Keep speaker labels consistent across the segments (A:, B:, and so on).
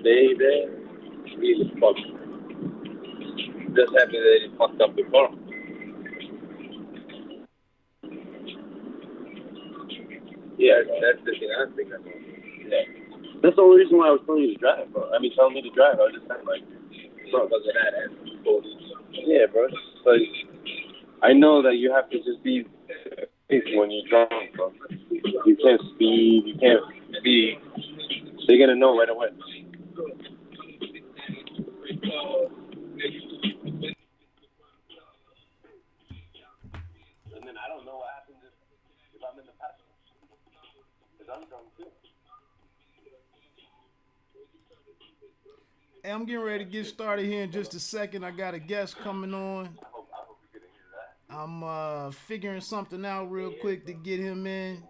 A: Baby, really fucked. Just happy that he fucked up before. Yeah, that's the thing I'm thinking about. Yeah. That's the only reason why I was telling you to drive, bro. I mean, telling me to drive. I was just saying, like, bro, because of that ass. Yeah, bro. Like, I know that you have to just be safe when you're drunk, bro. You can't speed. You can't speed. So you're gonna know right away. And then I don't know what happens if I'm in the passenger because I'm drunk too.
B: Hey, I'm getting ready to get started here in just a second. I got a guest coming on.
A: I hope you get to hear that.
B: I'm figuring something out real quick to get him in.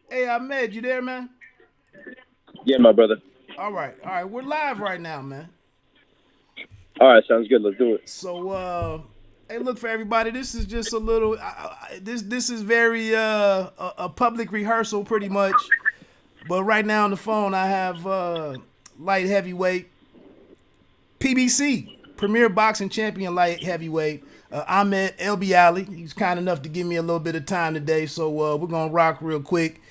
B: Hey, Ahmed, you there, man?
A: Yeah, my brother.
B: All right. We're live right now, man.
A: All right, sounds good. Let's do it.
B: So, hey, look for everybody. This is just a little. This is very a public rehearsal, pretty much. But right now on the phone, I have light heavyweight PBC Premier Boxing Champion light heavyweight Ahmed Elbiali. He's kind enough to give me a little bit of time today, so we're gonna rock real quick.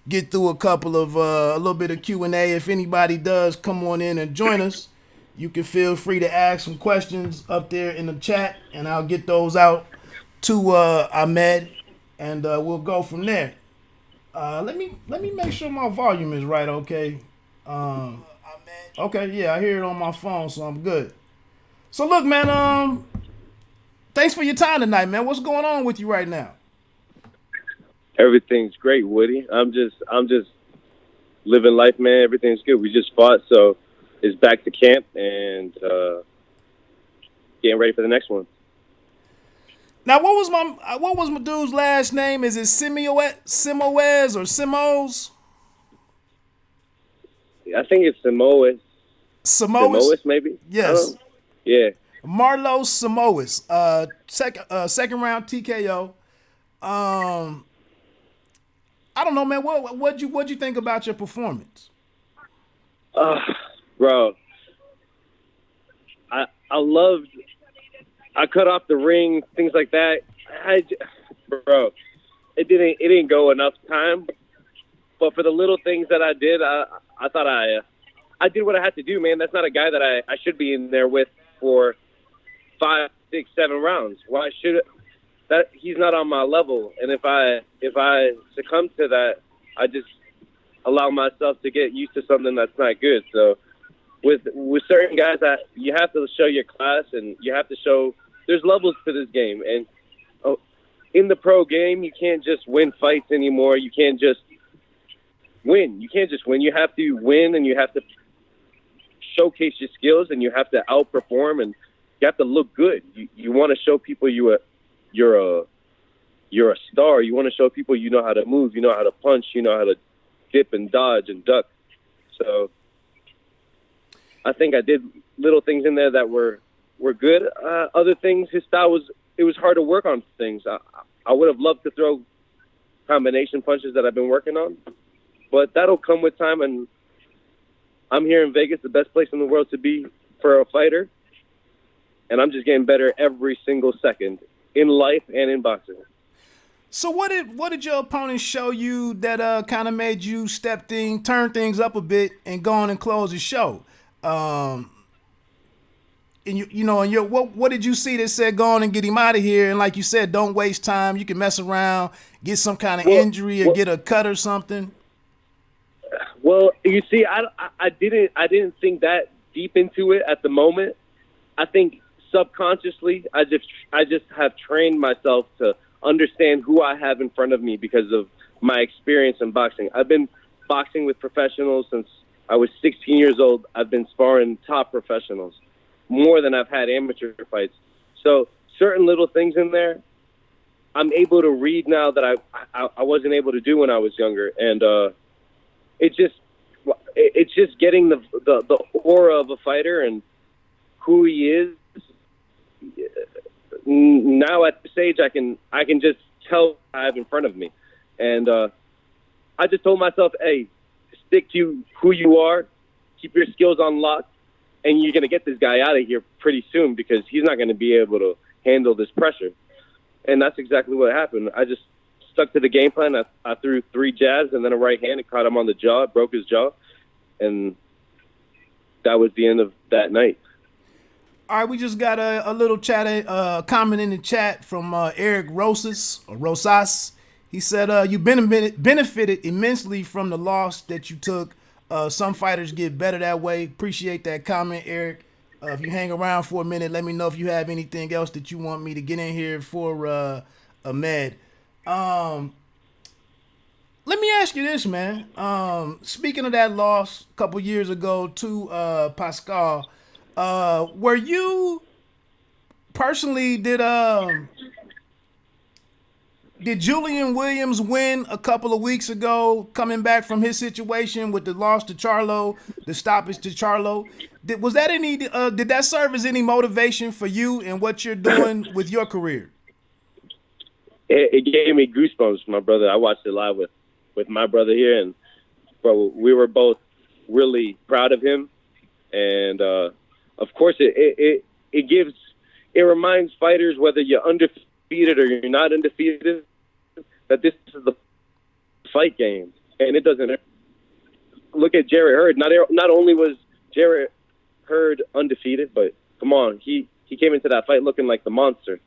B: Get through a couple of a little bit of Q&A. If anybody does come on in and join us, you can feel free to ask some questions up there in the chat, and I'll get those out to Ahmed, and we'll go from there. Let me make sure my volume is right. Okay. Okay. Yeah, I hear it on my phone, so I'm good. So look, man. Thanks for your time tonight, man. What's going on with you right now?
A: Everything's great, Woody. I'm just living life, man. Everything's good. We just fought, so it's back to camp and getting ready for the next one.
B: Now, what was my dude's last name? Is it Simoes or Simos?
A: I think it's Samoas.
B: Samoas?
A: Samoas, maybe.
B: Yes.
A: Yeah.
B: Marlo Samoas. Second round TKO. I don't know, man. What'd you think about your performance?
A: Uh, Bro, I loved. I cut off the ring, things like that. Bro, it didn't go enough time. But for the little things that I did, I thought I did what I had to do, man. That's not a guy that I should be in there with for 5, 6, 7 rounds. Why should that? He's not on my level, and if I succumb to that, I just allow myself to get used to something that's not good. So with certain guys, that you have to show your class, and you have to show there's levels to this game. And in the pro game, you can't just win fights anymore. You can't just win. You can't just win. You have to win, and you have to showcase your skills, and you have to outperform, and you have to look good. You want to show people you're a star. You want to show people you know how to move, you know how to punch, you know how to dip and dodge and duck. So I think I did little things in there that were good. Other things, his style was hard to work on things. I would have loved to throw combination punches that I've been working on, but that'll come with time. And I'm here in Vegas, the best place in the world to be for a fighter, and I'm just getting better every single second in life and in boxing.
B: So what did your opponent show you that kind of made you turn things up a bit and go on and close the show? And what did you see that said go on and get him out of here? And like you said, don't waste time. You can mess around, get some kind of injury or get a cut or something.
A: Well, you see, I didn't think that deep into it at the moment. I think subconsciously, I just have trained myself to understand who I have in front of me because of my experience in boxing. I've been boxing with professionals since I was 16 years old. I've been sparring top professionals more than I've had amateur fights. So certain little things in there, I'm able to read now that I wasn't able to do when I was younger, and it's just getting the aura of a fighter and who he is now at this age, I can just tell what I have in front of me, and I just told myself, hey, stick to who you are, keep your skills on lock, and you're gonna get this guy out of here pretty soon because he's not gonna be able to handle this pressure. And that's exactly what happened. I just stuck to the game plan. I threw 3 jabs and then a right hand and caught him on the jaw, broke his jaw, and that was the end of that night.
B: All right, we just got a little chat, comment in the chat from Eric Rosas. He said, you benefited immensely from the loss that you took. Some fighters get better that way. Appreciate that comment, Eric. If you hang around for a minute, let me know if you have anything else that you want me to get in here for Ahmed. Let me ask you this, man. Speaking of that loss a couple years ago to Pascal, were you personally did Julian Williams win a couple of weeks ago, coming back from his situation with the loss to Charlo, the stoppage to Charlo? Did that serve as any motivation for you and what you're doing with your career?
A: It gave me goosebumps, my brother. I watched it live with my brother here, and bro, we were both really proud of him. And of course, it reminds fighters, whether you're undefeated or you're not undefeated, that this is the fight game, and it doesn't. Look at Jarrett Hurd. Not only was Jarrett Hurd undefeated, but come on, he came into that fight looking like the monster,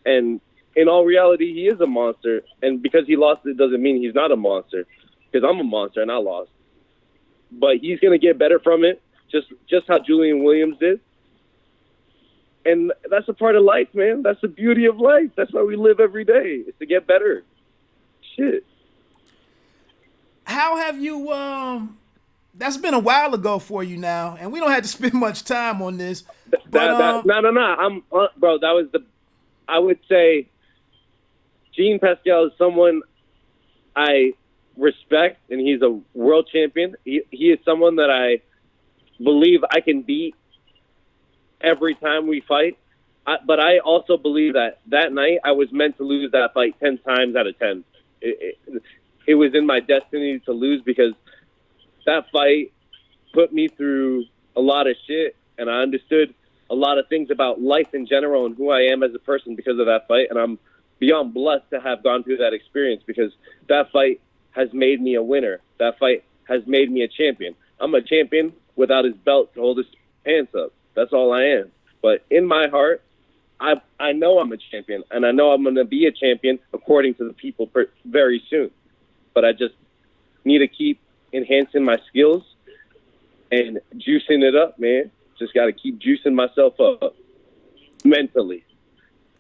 A: and in all reality, he is a monster. And because he lost, it doesn't mean he's not a monster. Because I'm a monster and I lost, but he's gonna get better from it, just how Julian Williams did. And that's a part of life, man. That's the beauty of life. That's why we live every day, is to get better. Shit.
B: How have you, that's been a while ago for you now, and we don't have to spend much time on this.
A: No. Bro, that was I would say Jean Pascal is someone I respect, and he's a world champion. He is someone that I believe I can beat every time we fight. But I also believe that night I was meant to lose that fight 10 times out of 10. It was in my destiny to lose, because that fight put me through a lot of shit, and I understood a lot of things about life in general and who I am as a person because of that fight. And I'm beyond blessed to have gone through that experience, because that fight has made me a winner. That fight has made me a champion. I'm a champion without his belt to hold his pants up. That's all I am. But in my heart, I know I'm a champion, and I know I'm going to be a champion according to the people very soon. But I just need to keep enhancing my skills and juicing it up, man. Just got to keep juicing myself up mentally.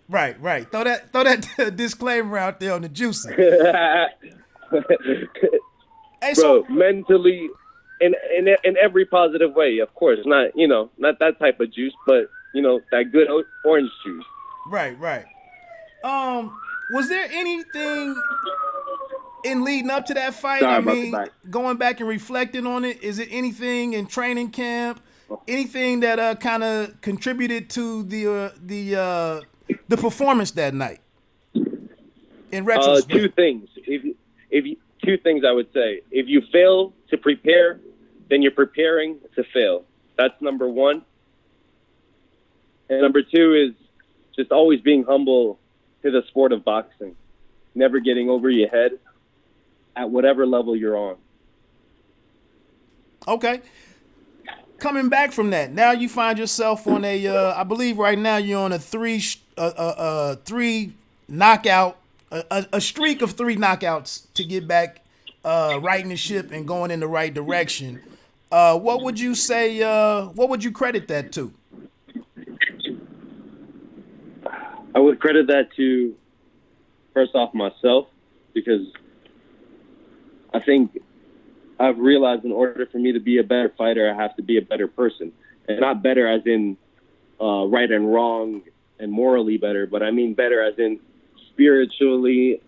B: Right. Throw that disclaimer out there on the juicing. Hey,
A: bro, mentally, in every positive way, of course. Not that type of juice, but that good orange juice.
B: Right. Was there anything in leading up to that fight? Going back and reflecting on it, is it anything in training camp, anything that kind of contributed to the performance that night? In retrospect,
A: two things. Two things I would say. If you fail to prepare, then you're preparing to fail. That's number one. And number two is just always being humble to the sport of boxing. Never getting over your head at whatever level you're on.
B: Okay. Coming back from that, now you find yourself on I believe right now you're on a three knockout, a streak of 3 knockouts to get back righting the ship and going in the right direction. What would you say, what would you credit that to?
A: I would credit that to, first off, myself, because I think I've realized in order for me to be a better fighter, I have to be a better person. And not better as in right and wrong and morally better, but I mean better as in spiritually,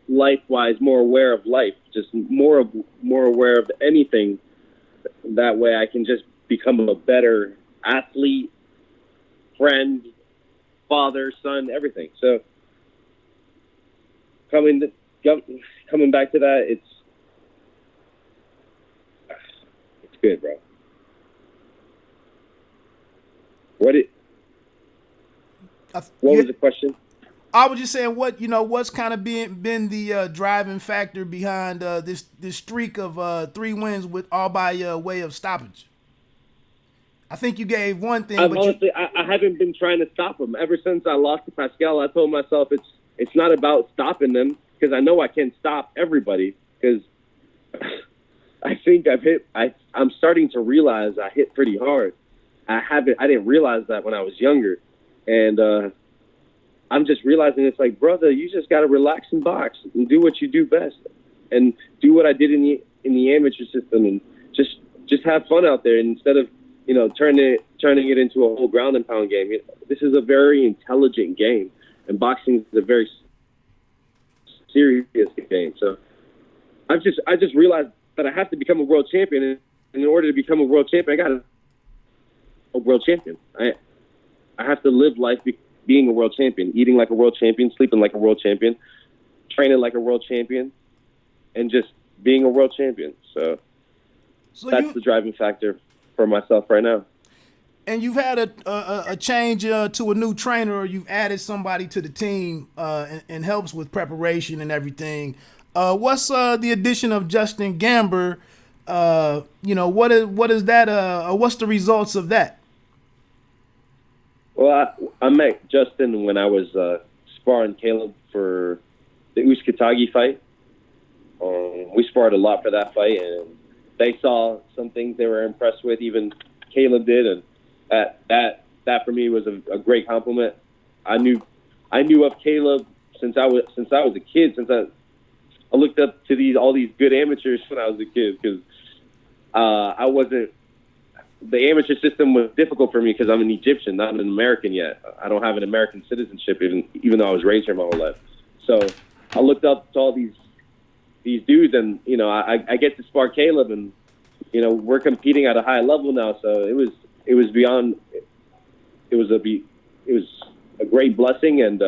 A: life-wise, more aware of life, just more aware of anything. That way I can just become a better athlete, friend, father, son, everything. So coming back to that, it's good, bro. What was the question?
B: I was just saying, what's kind of been the driving factor behind this streak of 3 wins with all by way of stoppage? I think you gave one thing.
A: Honestly, I haven't been trying to stop them ever since I lost to Pascal. I told myself it's not about stopping them, because I know I can't stop everybody. Because I think I'm starting to realize I hit pretty hard. I didn't realize that when I was younger, and I'm just realizing it's like, brother, you just got to relax and box and do what you do best, and do what I did in the amateur system, and just have fun out there, and instead of turning it into a whole ground and pound game. This is a very intelligent game, and boxing is a very serious game. So I just realized that I have to become a world champion, and in order to become a world champion, I got to a world champion. I have to live life being a world champion, eating like a world champion, sleeping like a world champion, training like a world champion, and just being a world champion. So that's the driving factor for myself right now.
B: And you've had a change to a new trainer, or you've added somebody to the team and helps with preparation and everything. What's the addition of Justin Gamber? What is that? What's the results of that?
A: Well, I met Justin when I was sparring Caleb for the Uskatagi fight. We sparred a lot for that fight, and they saw some things they were impressed with. Even Caleb did, and that for me was a great compliment. I knew of Caleb since I was a kid. Since I looked up to all these good amateurs when I was a kid, because I wasn't. The amateur system was difficult for me because I'm an Egyptian, not an American yet. I don't have an American citizenship, even though I was raised here my whole life. So I looked up to all these dudes, and I get to spar Caleb, and we're competing at a high level now. So it was beyond. It was a great blessing, and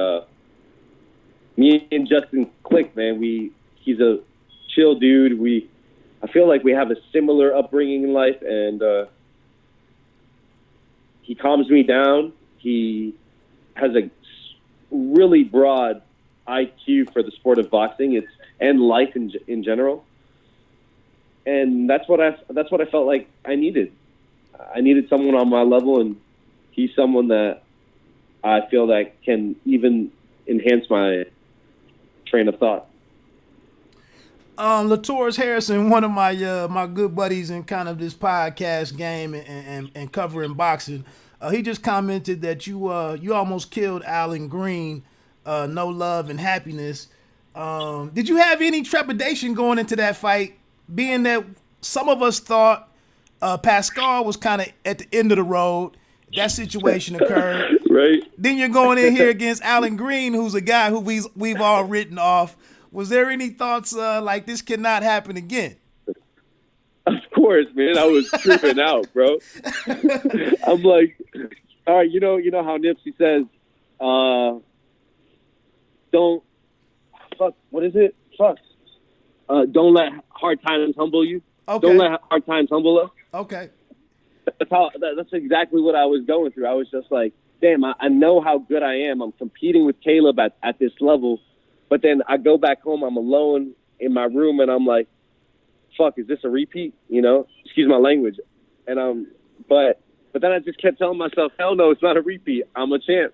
A: me and Justin clicked, man. He's a chill dude. I feel like we have a similar upbringing in life, and he calms me down. He has a really broad IQ for the sport of boxing. And life in general. And that's what I felt like I needed. I needed someone on my level, and he's someone that I feel that can even enhance my train of thought.
B: Latours Harrison, one of my good buddies in kind of this podcast game and covering boxing, he just commented that you almost killed Alan Green, No Love and Happiness. Did you have any trepidation going into that fight, being that some of us thought Pascal was kind of at the end of the road? That situation occurred.
A: Right.
B: Then you're going in here against Alan Green, who's a guy who we've all written off. Was there any thoughts like this cannot happen again?
A: Of course, man. I was tripping out, bro. I'm like, all right, you know how Nipsey says, don't. Fuck, what is it? Fuck. Don't let hard times humble you.
B: Okay.
A: Don't let hard times humble us.
B: Okay.
A: That's exactly what I was going through. I was just like, damn, I know how good I am. I'm competing with Caleb at this level. But then I go back home, I'm alone in my room, and I'm like, fuck, is this a repeat? Excuse my language. And but then I just kept telling myself, hell no, it's not a repeat. I'm a champ.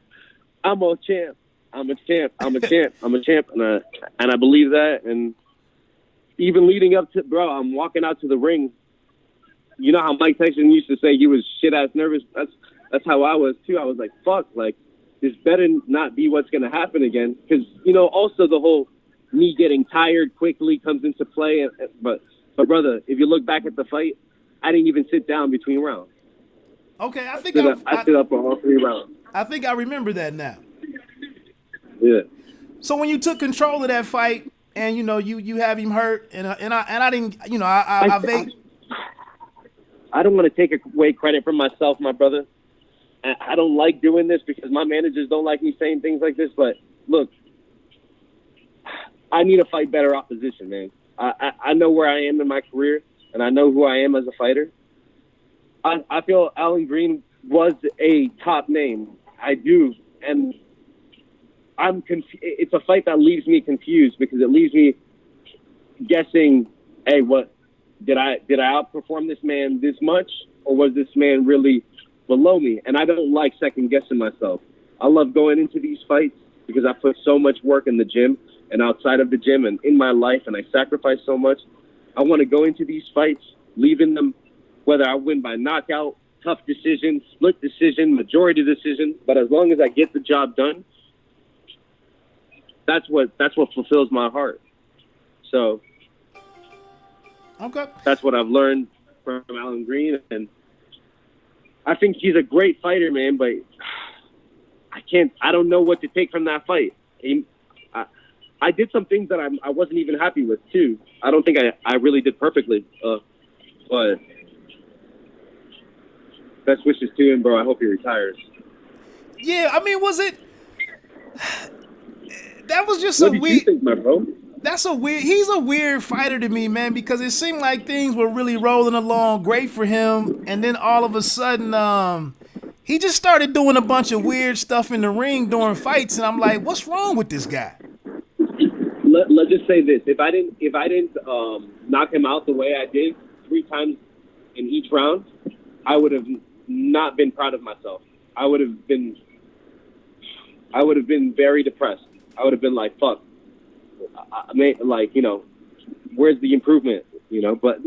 A: I'm a champ. I'm a champ. I'm a champ. I'm a champ. And I believe that. And even leading up to, bro, I'm walking out to the ring. You know how Mike Tyson used to say he was shit-ass nervous? That's how I was, too. I was like, fuck, like, this better not be what's going to happen again. Because, also the whole me getting tired quickly comes into play. But, brother, if you look back at the fight, I didn't even sit down between rounds.
B: Okay, I think
A: I stood up for all 3 rounds.
B: I think I remember that now.
A: Yeah.
B: So when you took control of that fight, and you have him hurt, and I didn't, I
A: don't want to take away credit from myself, my brother, I don't like doing this because my managers don't like me saying things like this. But look, I need to fight better opposition, man. I know where I am in my career, and I know who I am as a fighter. I feel Alan Green was a top name. I do, and it's a fight that leaves me confused because it leaves me guessing, hey, what did I outperform this man this much, or was this man really below me? And I don't like second guessing myself. I love going into these fights because I put so much work in the gym and outside of the gym and in my life, and I sacrifice so much. I want to go into these fights, leaving them, whether I win by knockout, tough decision, split decision, majority decision, but as long as I get the job done, that's what fulfills my heart. So
B: Okay.
A: that's what I've learned from Alan Green, and I think he's a great fighter, man, but I don't know what to take from that fight. I did some things that I wasn't even happy with, too. I don't think I really did perfectly, but best wishes to him, bro. I hope he retires.
B: Yeah, I mean, was it? That was just
A: What
B: a
A: did
B: weird.
A: you think, my bro?
B: That's a weird. He's a weird fighter to me, man, because it seemed like things were really rolling along great for him, and then all of a sudden, he just started doing a bunch of weird stuff in the ring during fights, and I'm like, what's wrong with this guy?
A: Let's just say this: if I didn't knock him out the way I did 3 times in each round, I would have not been proud of myself. I would have been very depressed. I would have been like, fuck. Like, you know, where's the improvement? You know, but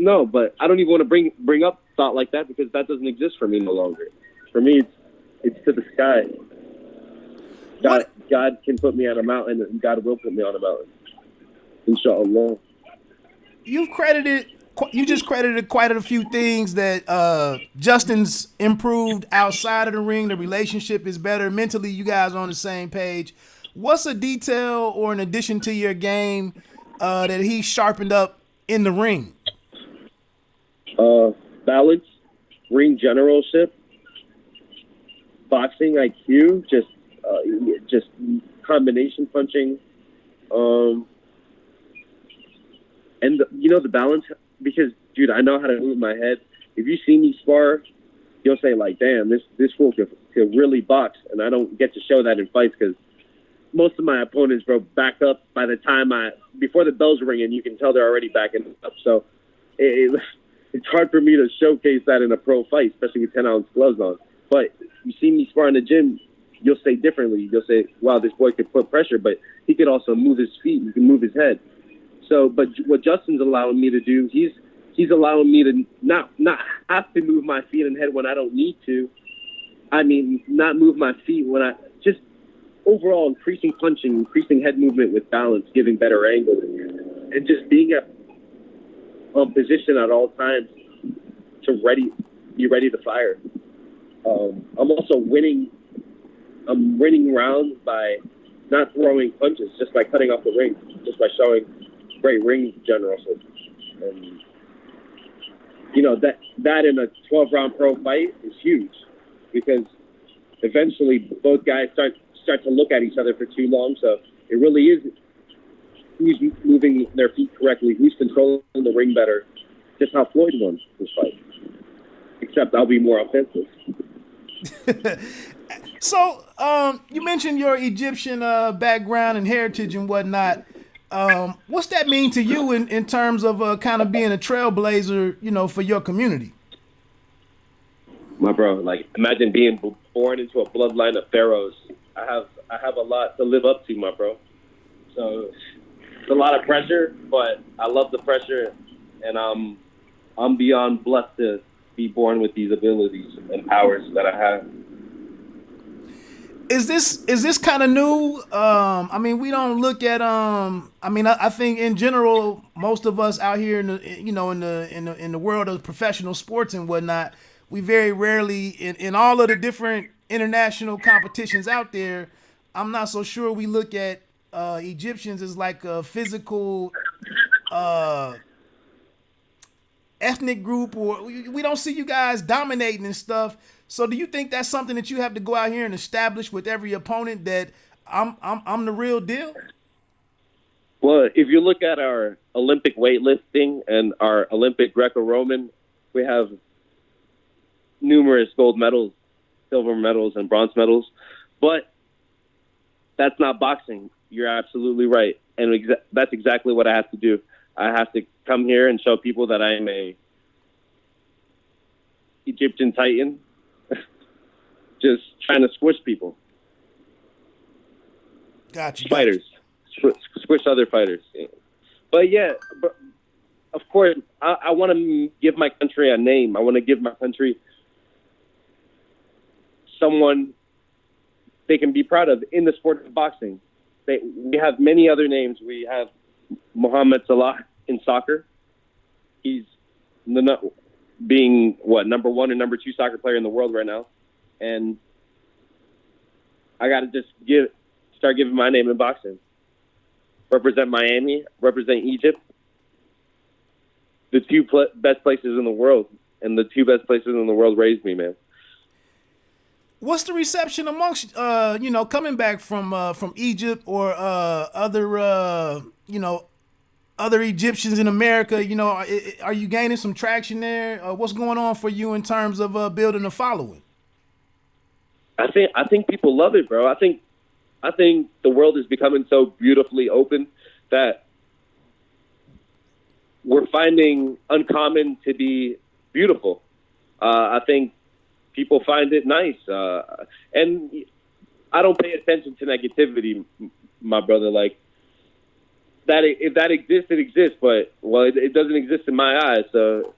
A: I don't even want to bring up thought like that because that doesn't exist for me no longer. For me, it's to the sky. God can put me on a mountain, and God will put me on a mountain. Inshallah.
B: You just credited quite a few things that Justin's improved outside of the ring. The relationship is better. Mentally, you guys are on the same page. What's a detail or an addition to your game that he sharpened up in the ring?
A: Balance, ring generalship, boxing IQ, just combination punching, and the balance. Because, dude, I know how to move my head. If you see me spar, you'll say like, "Damn, this fool could really box," and I don't get to show that in fights because most of my opponents, bro, back up by the time before the bell's ringing, you can tell they're already backing up. So it's hard for me to showcase that in a pro fight, especially with 10-ounce gloves on. But you see me spar in the gym, you'll say differently. You'll say, wow, this boy could put pressure, but he could also move his feet. He can move his head. So, but what Justin's allowing me to do, he's allowing me to not have to move my feet and head when I don't need to. I mean, not move my feet when just overall increasing punching, increasing head movement with balance, giving better angles, and just being at position at all times to be ready to fire. I'm also winning. I'm winning rounds by not throwing punches, just by cutting off the ring, just by showing great ring generalship. And that in a 12-round pro fight is huge because eventually both guys start to look at each other for too long. So it really is who's moving their feet correctly, who's controlling the ring better. Just how Floyd won this fight. Except I'll be more offensive.
B: So, you mentioned your Egyptian background and heritage and whatnot. What's that mean to you in terms of kind of being a trailblazer, for your community?
A: My bro, like, imagine being born into a bloodline of pharaohs. I have a lot to live up to, my bro. So it's a lot of pressure, but I love the pressure, and I'm beyond blessed to be born with these abilities and powers that I have.
B: Is this kind of new? I mean, we don't look at. I think in general, most of us out here in the world of professional sports and whatnot, we very rarely in all of the different international competitions out there. I'm not so sure we look at Egyptians as like a physical ethnic group, or we don't see you guys dominating and stuff. So do you think that's something that you have to go out here and establish with every opponent that I'm the real deal?
A: Well, if you look at our Olympic weightlifting and our Olympic Greco-Roman, we have numerous gold medals, silver medals, and bronze medals. But that's not boxing. You're absolutely right. And that's exactly what I have to do. I have to come here and show people that I am a Egyptian Titan just trying to squish people.
B: Gotcha.
A: Fighters. Squish other fighters. But yeah, of course, I want to give my country a name. I want to give my country someone they can be proud of in the sport of boxing. We have many other names. We have Mohamed Salah in soccer. He's being number 1 or number 2 soccer player in the world right now, and I got to just start giving my name in boxing. Represent Miami, represent Egypt, the 2 best places in the world, and the 2 best places in the world raised me, man.
B: What's the reception amongst coming back from Egypt or other other Egyptians in America? Are you gaining some traction there? What's going on for you in terms of building a following?
A: I think people love it, bro. I think the world is becoming so beautifully open that we're finding uncommon to be beautiful. I think people find it nice. And I don't pay attention to negativity, my brother. Like, that, if that exists, it exists. But, it doesn't exist in my eyes. So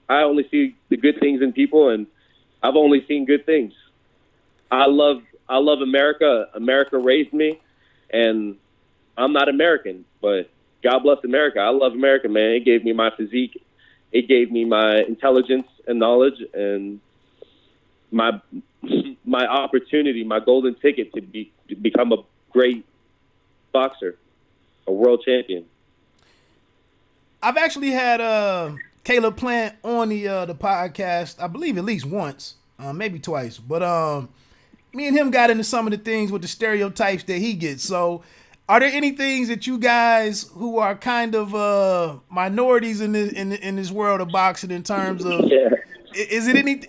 A: I only see the good things in people, and I've only seen good things. I love America. America raised me, and I'm not American, but God bless America. I love America, man. It gave me my physique. It gave me my intelligence and knowledge, and my opportunity, my golden ticket to become a great boxer, a world champion.
B: I've actually had Caleb Plant on the podcast, I believe at least once, maybe twice, but me and him got into some of the things with the stereotypes that he gets. So are there any things that you guys who are kind of minorities in this world of boxing in terms of, is it any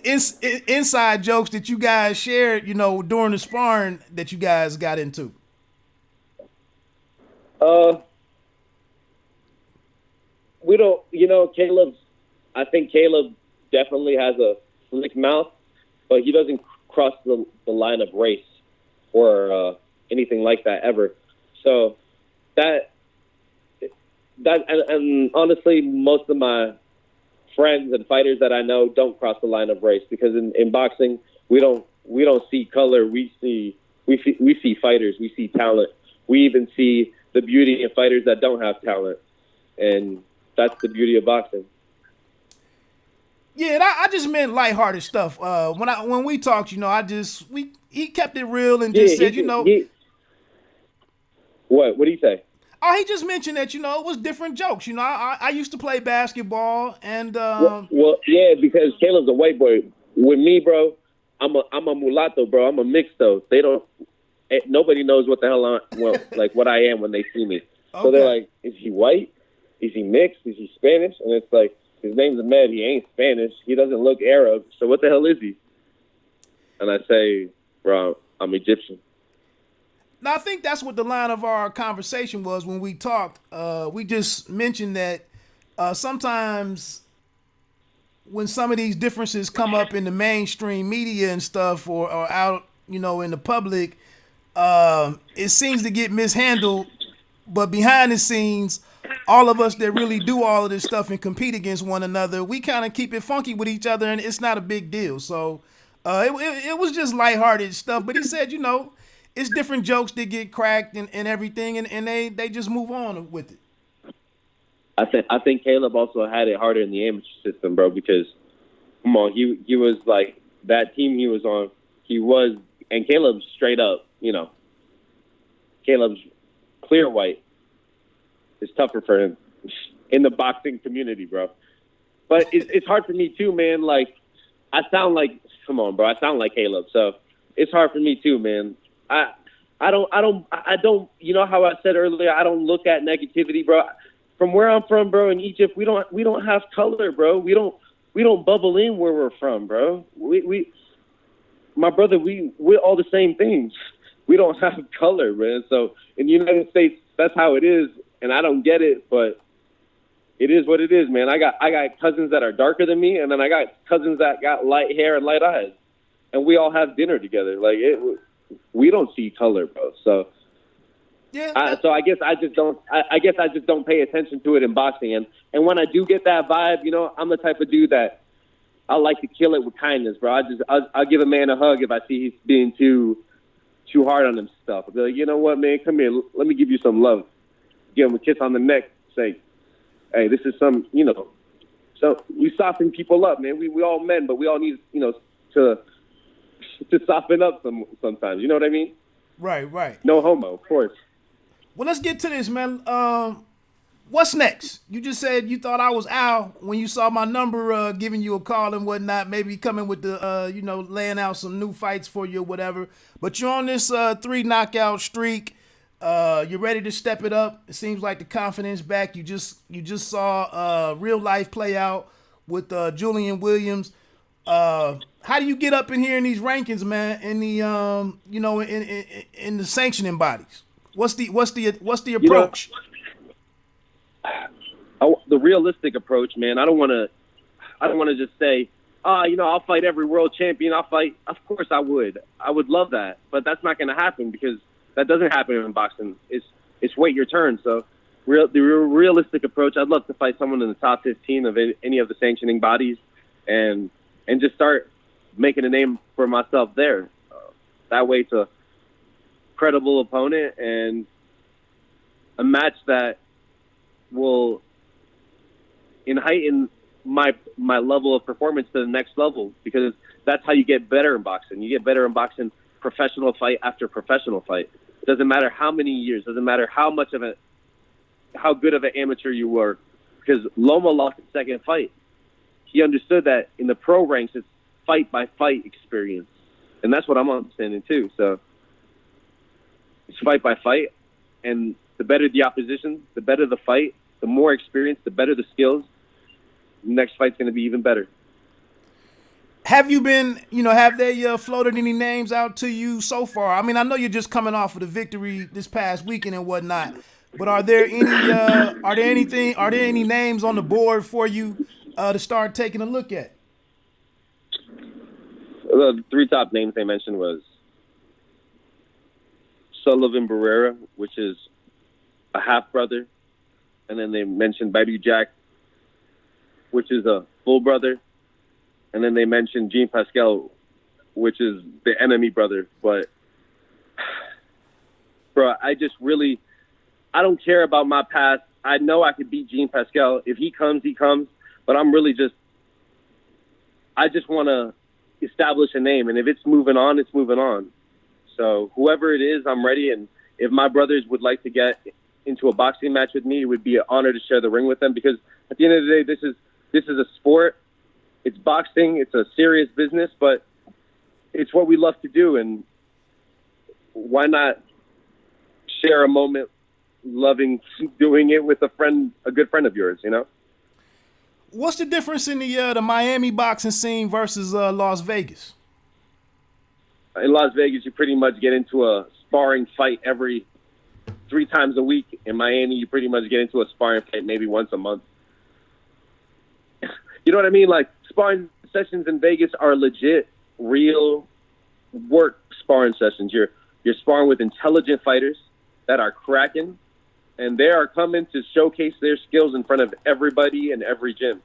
B: inside jokes that you guys shared, during the sparring that you guys got into?
A: We don't, I think Caleb definitely has a slick mouth, but he doesn't cross the line of race or anything like that ever. So that and honestly, most of my friends and fighters that I know don't cross the line of race, because in boxing we don't see color. We see fighters. We see talent. We even see the beauty in fighters that don't have talent, and that's the beauty of boxing.
B: Yeah, and I just meant lighthearted stuff. When we talked, he kept it real and just said,
A: What did he say?
B: Oh, he just mentioned that, it was different jokes. I used to play basketball, and
A: yeah, because Caleb's a white boy. With me, bro, I'm a mulatto, bro. I'm a mixto. Nobody knows what the hell what I am when they see me. Okay. So they're like, is he white? Is he mixed? Is he Spanish? And it's like, his name's Ahmed. He ain't Spanish. He doesn't look Arab. So what the hell is he? And I say, bro, I'm Egyptian.
B: Now, I think that's what the line of our conversation was when we talked. We just mentioned that sometimes when some of these differences come up in the mainstream media and stuff, or out, in the public, it seems to get mishandled. But behind the scenes, all of us that really do all of this stuff and compete against one another, we kind of keep it funky with each other, and it's not a big deal. So it was just lighthearted stuff. But he said, it's different jokes that get cracked and everything, and they just move on with it.
A: I think Caleb also had it harder in the amateur system, bro, because come on, he was like, that team he was on, and Caleb's straight up, Caleb's clear white. It's tougher for him in the boxing community, bro. But it's hard for me too, man. Like, I sound like come on, bro. I sound like Caleb, so it's hard for me too, man. I don't. You know how I said earlier, I don't look at negativity, bro. From where I'm from, bro, in Egypt, we don't have color, bro. We don't bubble in where we're from, bro. My brother, we're all the same things. We don't have color, man. So in the United States, that's how it is, and I don't get it, but it is what it is, man. I got cousins that are darker than me, and then I got cousins that got light hair and light eyes, and we all have dinner together. Like we don't see color, bro. So
B: Yeah.
A: so I guess I just don't pay attention to it in boxing, and when I do get that vibe, you know, I'm the type of dude that I like to kill it with kindness, bro. I'll give a man a hug if I see he's being too hard on himself. I'll be like, you know what, man, come here, let me give you some love. Give him a kiss on the neck, say, hey, this is some, you know, so we soften people up, man. We all men, but we all need, you know, to soften up sometimes. You know what I mean?
B: Right.
A: No homo, of course.
B: Well, let's get to this, man. What's next? You just said you thought I was out when you saw my number, giving you a call and whatnot, maybe coming with the, you know, laying out some new fights for you or whatever. But you're on this 3 knockout streak. You're ready to step it up. It seems like the confidence back. You just saw real life play out with Julian Williams. How do you get up in here in these rankings, man? In the you know, in the sanctioning bodies. What's the approach?
A: You know, the realistic approach, man. I don't want to just say, you know, I'll fight every world champion. I'll fight. Of course, I would love that, but that's not going to happen because that doesn't happen in boxing. It's wait your turn. So, the realistic approach, I'd love to fight someone in the top 15 of any of the sanctioning bodies, and just start making a name for myself there. That way, it's a credible opponent and a match that will heighten my level of performance to the next level, because that's how you get better in boxing. You get better in boxing professional fight after professional fight. It doesn't matter how many years, doesn't matter how good of an amateur you were, because Loma lost his second fight. He understood that in the pro ranks, it's fight by fight experience. And that's what I'm understanding too. So it's fight by fight, and the better the opposition, the better the fight, the more experience, the better the skills. The next fight's going to be even better.
B: Have you been, you know, have they floated any names out to you so far? I mean, I know you're just coming off of the victory this past weekend and whatnot, but are there any names on the board for you to start taking a look at?
A: The 3 top names they mentioned was Sullivan Barrera, which is a half brother, and then they mentioned Badu Jack, which is a full brother, and then they mentioned Jean Pascal, which is the enemy brother. But, bro, I don't care about my past. I know I could beat Jean Pascal. If he comes, he comes. But I just want to establish a name, and if it's moving on, it's moving on. So whoever it is, I'm ready. And if my brothers would like to get into a boxing match with me, it would be an honor to share the ring with them, because at the end of the day, this is a sport. It's boxing. It's a serious business, but it's what we love to do. And why not share a moment loving doing it with a good friend of yours, you know?
B: What's the difference in the Miami boxing scene versus Las Vegas?
A: In Las Vegas, you pretty much get into a sparring fight every 3 times a week. In Miami, you pretty much get into a sparring fight maybe once a month. You know what I mean? Like, sparring sessions in Vegas are legit, real work sparring sessions. You're sparring with intelligent fighters that are cracking, and they are coming to showcase their skills in front of everybody in every gym.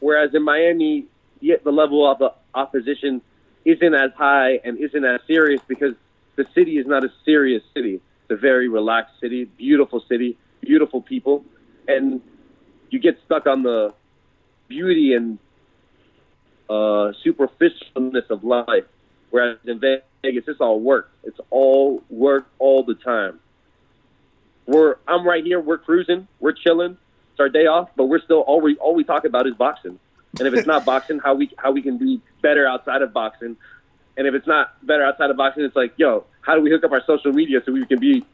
A: Whereas in Miami, yet the level of the opposition isn't as high and isn't as serious, because the city is not a serious city. It's a very relaxed city, beautiful people, and you get stuck on the beauty and superficialness of life. Whereas in Vegas, it's all work. It's all work all the time. I'm right here. We're cruising. We're chilling. It's our day off, but we're still all we talk about is boxing. And if it's not boxing, how we can be better outside of boxing. And if it's not better outside of boxing, it's like, yo, how do we hook up our social media so we can be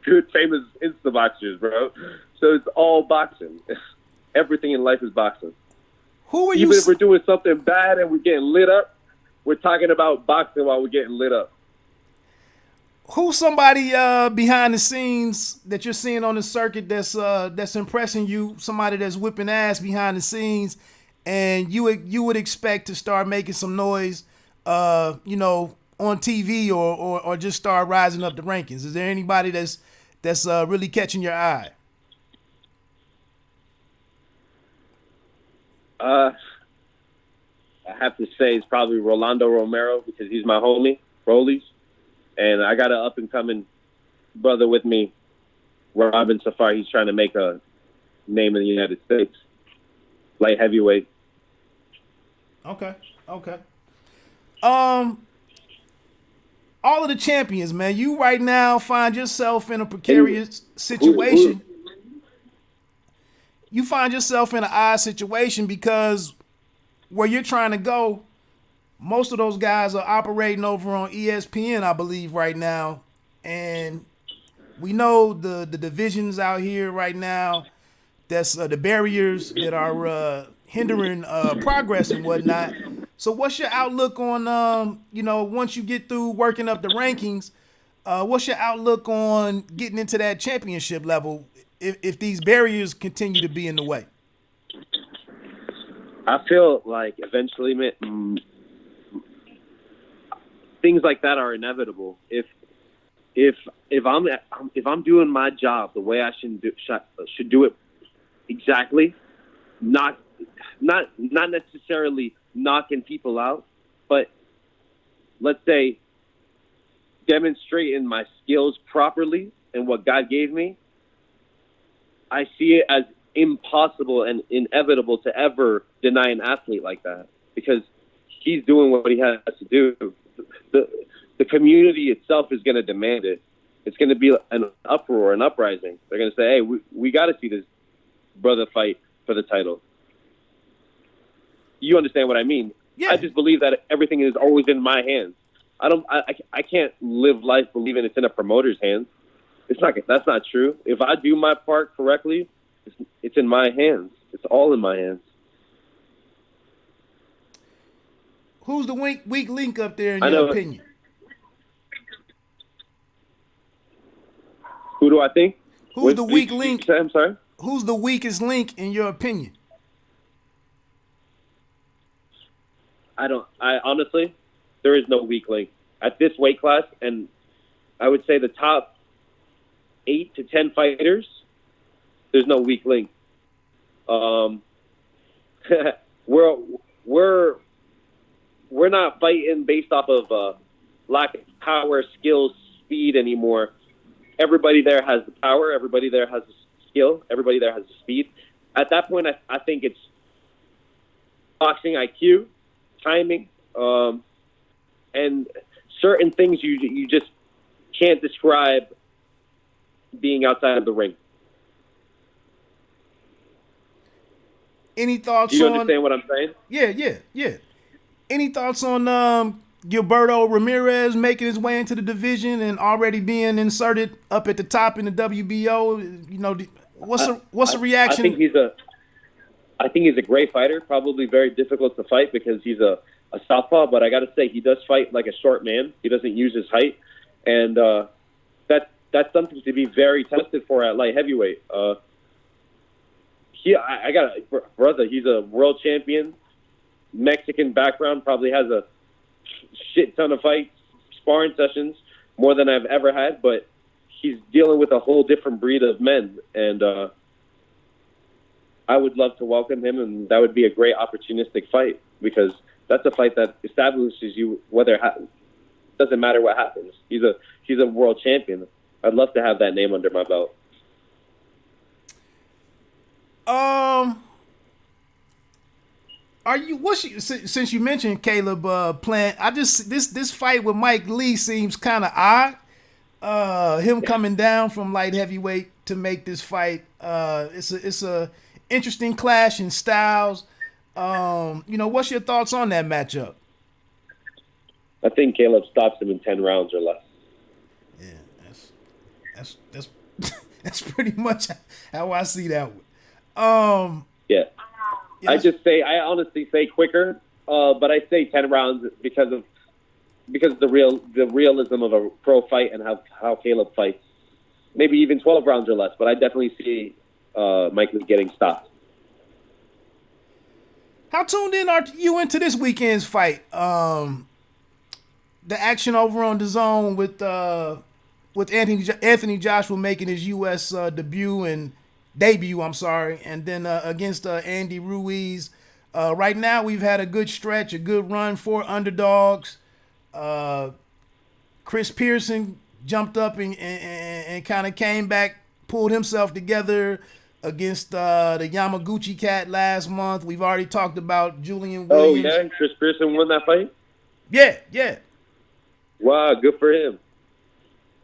A: good, famous Insta boxers, bro? So it's all boxing. Everything in life is boxing.
B: Who are
A: Even if we're doing something bad and we're getting lit up, we're talking about boxing while we're getting lit up.
B: Who's somebody behind the scenes that you're seeing on the circuit that's impressing you? Somebody that's whipping ass behind the scenes, and you would expect to start making some noise, on TV or just start rising up the rankings. Is there anybody that's really catching your eye?
A: I have to say it's probably Rolando Romero because he's my homie, Rollies. And I got an up-and-coming brother with me, Robin Safar. He's trying to make a name in the United States. Light heavyweight.
B: Okay. All of the champions, man, you right now find yourself in a precarious situation. You find yourself in an odd situation because where you're trying to go, most of those guys are operating over on ESPN, I believe, right now. And we know the divisions out here right now, that's the barriers that are hindering progress and whatnot. So what's your outlook on, once you get through working up the rankings, what's your outlook on getting into that championship level if these barriers continue to be in the way?
A: I feel like eventually, things like that are inevitable. If I'm doing my job the way I should do it exactly, not necessarily knocking people out, but let's say demonstrating my skills properly and what God gave me, I see it as impossible and inevitable to ever deny an athlete like that because he's doing what he has to do. The community itself is going to demand it. It's going to be an uproar, an uprising. They're going to say, hey, we got to see this brother fight for the title. You understand what I mean?
B: Yeah.
A: I just believe that everything is always in my hands. I can't live life believing it's in a promoter's hands. That's not true. If I do my part correctly, it's in my hands. It's all in my hands.
B: Who's the weak link up there in your opinion?
A: Who do I think?
B: Who's the weak link?
A: I'm sorry?
B: Who's the weakest link in your opinion?
A: I honestly, there is no weak link. At this weight class, and I would say the top 8 to 10 fighters, there's no weak link. We're not fighting based off of lack of power, skills, speed anymore. Everybody there has the power. Everybody there has the skill. Everybody there has the speed. At that point, I think it's boxing IQ, timing, and certain things you just can't describe being outside of the ring.
B: Any thoughts
A: Do you understand what I'm saying?
B: Yeah. Any thoughts on Gilberto Ramirez making his way into the division and already being inserted up at the top in the WBO? What's the reaction?
A: I think he's a great fighter. Probably very difficult to fight because he's a southpaw. But I got to say, he does fight like a short man. He doesn't use his height, and that's something to be very tested for at light heavyweight. I got a brother. He's a world champion, Mexican background. Probably has a shit ton of fights, sparring sessions, more than I've ever had. But he's dealing with a whole different breed of men, and I would love to welcome him, and that would be a great opportunistic fight because that's a fight that establishes you. Doesn't matter what happens. He's a world champion. I'd love to have that name under my belt.
B: Since you mentioned Caleb Plant, this fight with Mike Lee seems kind of odd. Him coming down from light heavyweight to make this fight, it's a interesting clash in styles. What's your thoughts on that matchup?
A: I think Caleb stops him in 10 rounds or less.
B: Yeah, that's that's pretty much how I see that one.
A: Yeah.
B: Yes.
A: I honestly say quicker, but I say 10 rounds because of the realism of a pro fight and how Caleb fights. Maybe even 12 rounds or less, but I definitely see Mike Lee getting stopped.
B: How tuned in are you into this weekend's fight? The action over on DAZN with Anthony Joshua making his U.S. debut, and then against Andy Ruiz. Right now, we've had a good stretch, a good run for underdogs. Chris Pearson jumped up and kind of came back, pulled himself together against the Yamaguchi cat last month. We've already talked about Julian Williams.
A: Oh, yeah? Chris Pearson won that fight?
B: Yeah.
A: Wow, good for him.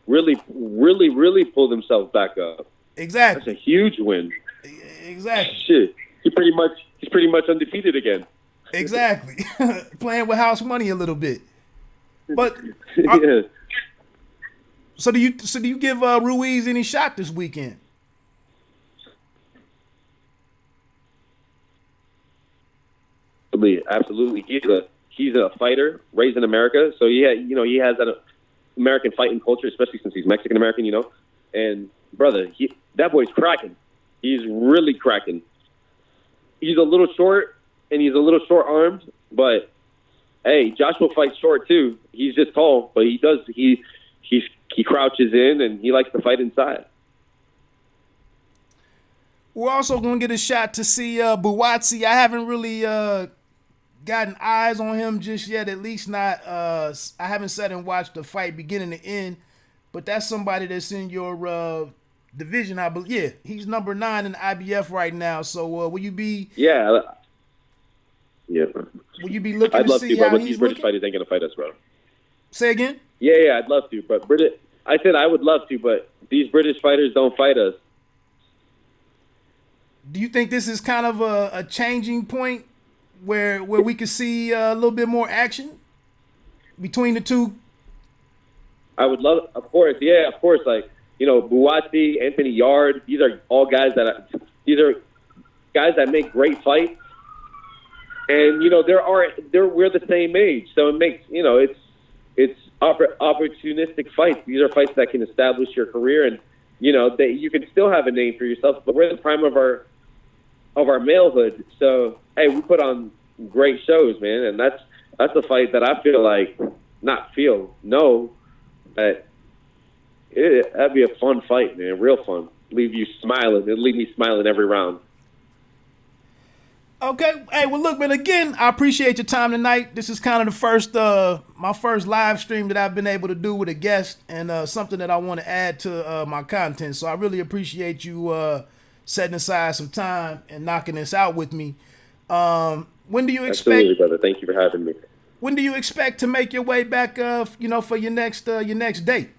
A: Really, really, really pulled himself back up.
B: Exactly.
A: That's a huge win.
B: Exactly.
A: Shit. He's pretty much undefeated again.
B: Exactly. Playing with house money a little bit. But
A: yeah.
B: So do you give Ruiz any shot this weekend?
A: Absolutely. He's a fighter raised in America, so he has that American fighting culture, especially since he's Mexican American, And brother, that boy's cracking. He's really cracking. He's a little short and he's a little short armed, but hey, Joshua fights short too. He's just tall, but he crouches in and he likes to fight inside.
B: We're also going to get a shot to see Buatsi. I haven't really gotten eyes on him just yet, at least not. I haven't sat and watched the fight beginning to end, but that's somebody that's in your division, I believe. Yeah, he's number 9 in the IBF right now. So will you be?
A: Yeah.
B: Will you be looking
A: I'd
B: to
A: love
B: see
A: to,
B: how
A: but
B: he's
A: these British
B: looking?
A: fighters ain't gonna fight us, bro.
B: Say again?
A: Yeah, I'd love to, but I said I would love to, but these British fighters don't fight us.
B: Do you think this is kind of a changing point where we could see a little bit more action between the two?
A: I would love, of course. Like, Buatsi, Anthony Yard, these are all guys that make great fights. And, we're the same age. So it makes, it's opportunistic fights. These are fights that can establish your career and, you can still have a name for yourself, but we're in the prime of our malehood. So, hey, we put on great shows, man. And that's a fight that I feel like, that that'd be a fun fight, man. Real fun. Leave you smiling. It'll leave me smiling every round.
B: Okay. Hey, well, look, man, again, I appreciate your time tonight. This is kind of the first, my first live stream that I've been able to do with a guest and something that I want to add to my content. So I really appreciate you setting aside some time and knocking this out with me. When do you expect?
A: Absolutely, brother. Thank you for having me.
B: When do you expect to make your way back, for your next date?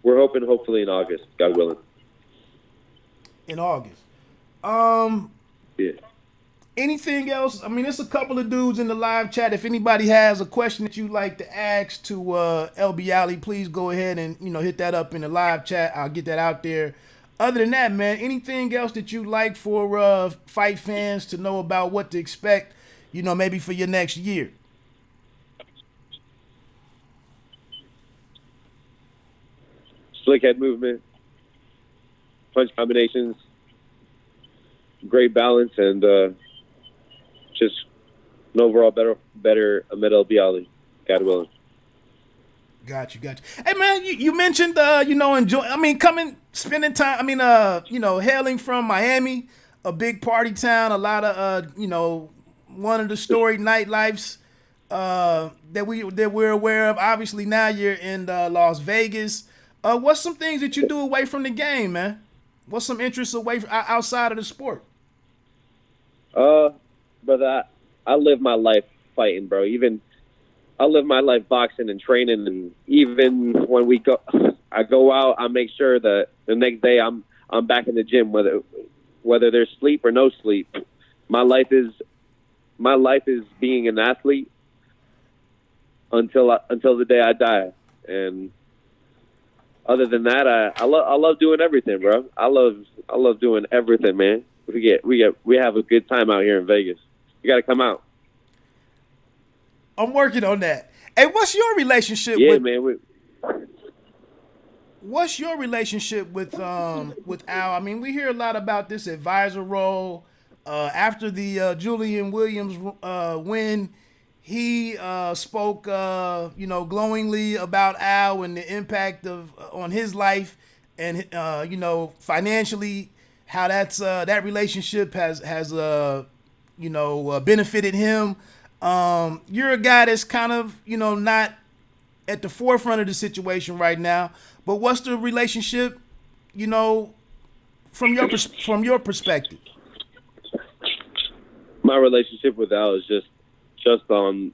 A: We're hopefully in August, God willing.
B: In August.
A: Yeah.
B: Anything else? I mean, there's a couple of dudes in the live chat. If anybody has a question that you'd like to ask to Elbiali, please go ahead and hit that up in the live chat. I'll get that out there. Other than that, man, anything else that you'd like for fight fans to know about what to expect, maybe for your next year?
A: Slick head movement, punch combinations, great balance, and just an overall better Ahmed Elbiali, God willing.
B: Got you. Hey, man, you mentioned, spending time, hailing from Miami, a big party town, a lot of, one of the storied nightlifes that we're aware of. Obviously, now you're in Las Vegas. What's some things that you do away from the game, man? What's some interests outside of the sport?
A: Brother, I live my life fighting, bro. I live my life boxing and training, and even when I go out, I make sure that the next day I'm back in the gym, whether there's sleep or no sleep. my life is being an athlete until the day I die. And other than that, I love doing everything, bro. I love doing everything, man. We have a good time out here in Vegas. You got to come out.
B: I'm working on that. Hey, what's your relationship
A: Yeah,
B: with
A: man.
B: What's your relationship with Al? I mean, we hear a lot about this advisor role. After the Julian Williams win, he spoke, glowingly about Al and the impact of on his life, and financially, how that relationship has benefited him. You're a guy that's kind of not at the forefront of the situation right now. But what's the relationship, from your perspective?
A: My relationship with Al is just on.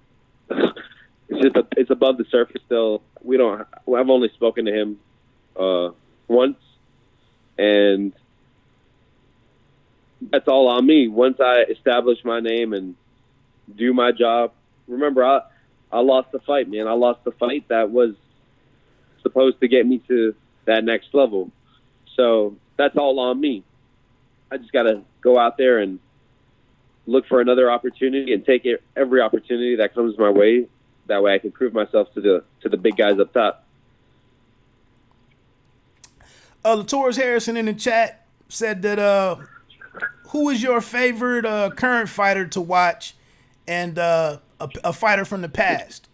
A: It's above the surface still. I've only spoken to him once, and that's all on me. Once I establish my name and do my job. Remember, I lost the fight, man. I lost the fight that was supposed to get me to that next level. So that's all on me. I just got to go out there and look for another opportunity and take every opportunity that comes my way. That way I can prove myself to the big guys up top.
B: LaTorres Harrison in the chat said that who is your favorite current fighter to watch and a fighter from the past?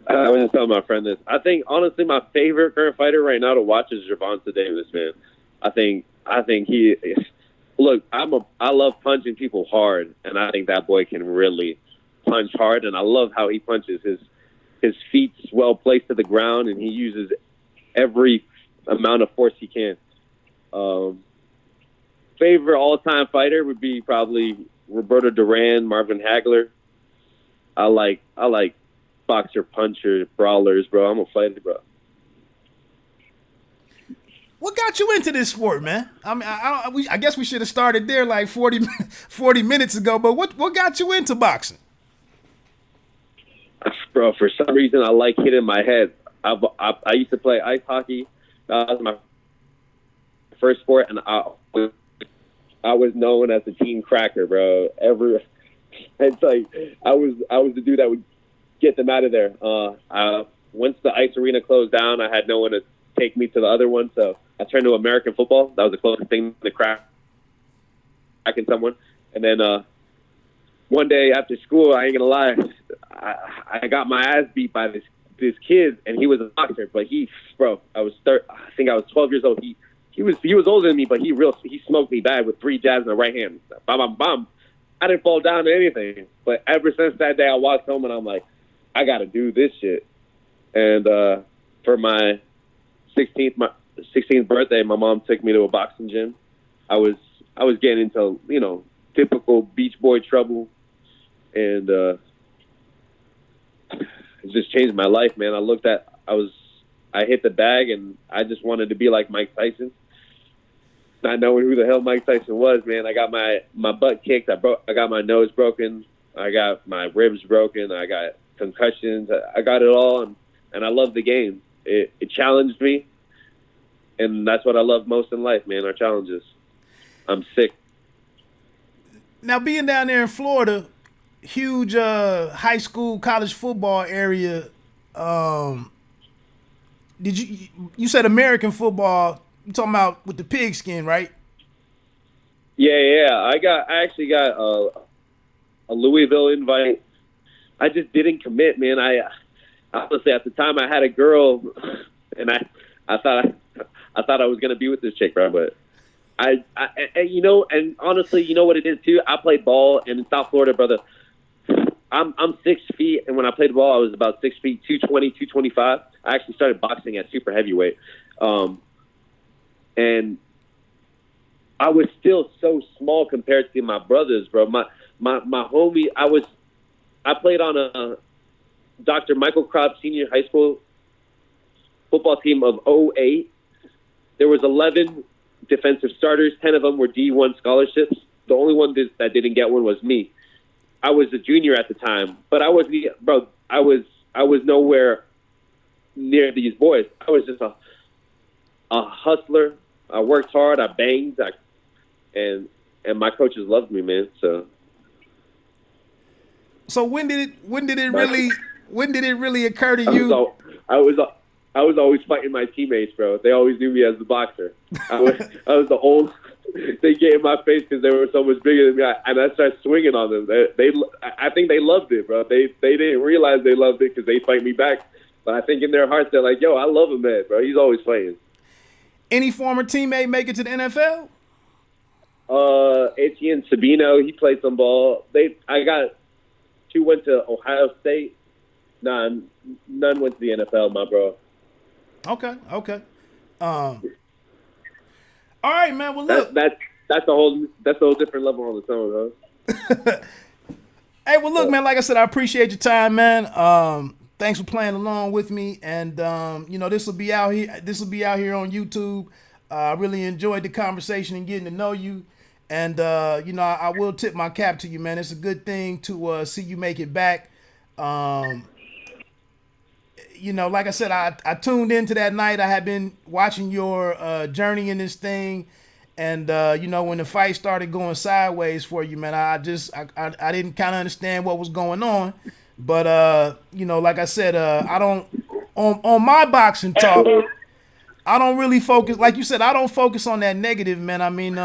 A: I was just telling my friend this. I think, honestly, my favorite current fighter right now to watch is Gervonta Davis, man. I think he – look, I love punching people hard, and I think that boy can really punch hard, and I love how he punches. His feet's well placed to the ground, and he uses every amount of force he can. Favorite all-time fighter would be probably Roberto Duran, Marvin Hagler. I like boxer, puncher, brawlers, bro. I'm a fighter, bro.
B: What got you into this sport, man? I mean, I guess we should have started there like 40 minutes ago, but what got you into boxing?
A: Bro, for some reason, I like hitting my head. I used to play ice hockey. That was my first sport, and I was known as the team cracker, bro. It's like I was the dude that would get them out of there. Once the ice arena closed down, I had no one to take me to the other one, so I turned to American football. That was the closest thing to cracking someone. And then one day after school, I ain't gonna lie, I got my ass beat by this kid, and he was a boxer. But I think I was 12 years old. He was older than me, but he smoked me bad with 3 jabs in the right hand. Bam, bam, bam. I didn't fall down to anything. But ever since that day, I walked home and I'm like, I got to do this shit. And for my 16th birthday, my mom took me to a boxing gym. I was getting into typical beach boy trouble, and it just changed my life, man. I hit the bag, and I just wanted to be like Mike Tyson. Not knowing who the hell Mike Tyson was, man. I got my butt kicked. I got my nose broken. I got my ribs broken. I got concussions. I got it all, and I love the game. It challenged me, and that's what I love most in life, man, are challenges. I'm sick.
B: Now, being down there in Florida, huge high school, college football area, you said American football, you talking about with the pigskin, right?
A: Yeah. I actually got a Louisville invite. I just didn't commit, man. I honestly, at the time, I had a girl, and I thought I was gonna be with this chick, bro. But and honestly, you know what it is too. I played ball, and in South Florida, brother, I'm 6 feet, and when I played ball, I was about 6 feet, 220, 225. I actually started boxing at super heavyweight, and I was still so small compared to my brothers, bro. My homie, I played on a Dr. Michael Kropp Senior High School football team of '08. There was 11 defensive starters. 10 of them were D1 scholarships. The only one that didn't get one was me. I was a junior at the time, but I wasn't, bro. I was nowhere near these boys. I was just a hustler. I worked hard. I banged. And my coaches loved me, man.
B: So when did it really occur to you?
A: I was always fighting my teammates, bro. They always knew me as the boxer. I was the old. They get in my face because they were so much bigger than me, and I started swinging on them. I think they loved it, bro. They didn't realize they loved it because they fight me back. But I think in their hearts they're like, "Yo, I love him, man, bro. He's always fighting."
B: Any former teammate make it to the NFL?
A: Etienne Sabino, he played some ball. I got 2 went to Ohio State. None went to the NFL, my bro.
B: Okay. All right, man. Well, look,
A: that's a whole different level on its own, huh?
B: Hey, well, look, man. Like I said, I appreciate your time, man. Thanks for playing along with me, and this will be out here. This will be out here on YouTube. I really enjoyed the conversation and getting to know you, and I will tip my cap to you, man. It's a good thing to see you make it back. Like I said, I tuned into that night. I had been watching your journey in this thing, and when the fight started going sideways for you, man, I didn't kind of understand what was going on. But like I said, I don't on my boxing talk. I don't really focus, like you said. I don't focus on that negative, man. I mean,